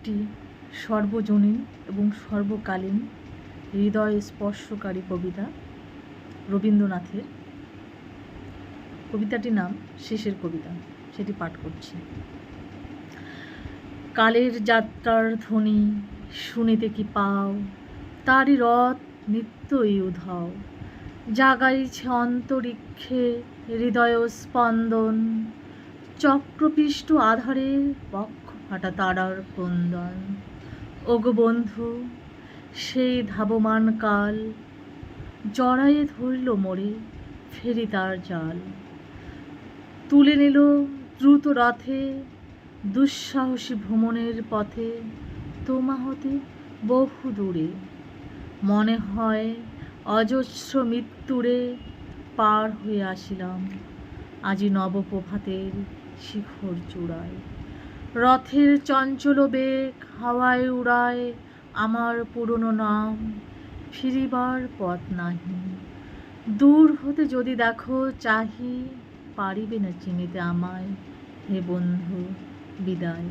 একটি সর্বজনীন এবং সর্বকালীন হৃদয় স্পর্শকারী কবিতা রবীন্দ্রনাথের। কবিতাটির নাম শেষের কবিতা, সেটি পাঠ করছি। কালের যাত্রার ধ্বনি শুনিতে কি পাও, তারই রথ নিত্যই উধাও। জাগাইছে অন্তরিক্ষে হৃদয় স্পন্দন, চক্রপিষ্ট আধারে বক্ষ ফাটা তারার ক্রন্দন। ওগো বন্ধু, সেই ধাবমান কাল জড়ায়ে ধরল মোরে, ফেরি তার জাল। তুলে নিল দ্রুত রথে দুঃসাহসী ভ্রমণের পথে, তোমা হতে বহু দূরে। মনে হয় অজস্র মৃত্যুরে পার হয়ে আসিলাম আজি নবপ্রভাতের শিখর চূড়ায়। রথের চঞ্চল বেগ হাওয়ায় উড়ায় আমার পুরনো নাম, ফিরিবার পথ নাহি। দূর হতে যদি দেখো চাহি, পারিবে না চিনিতে আমায়, হে বন্ধু বিদায়।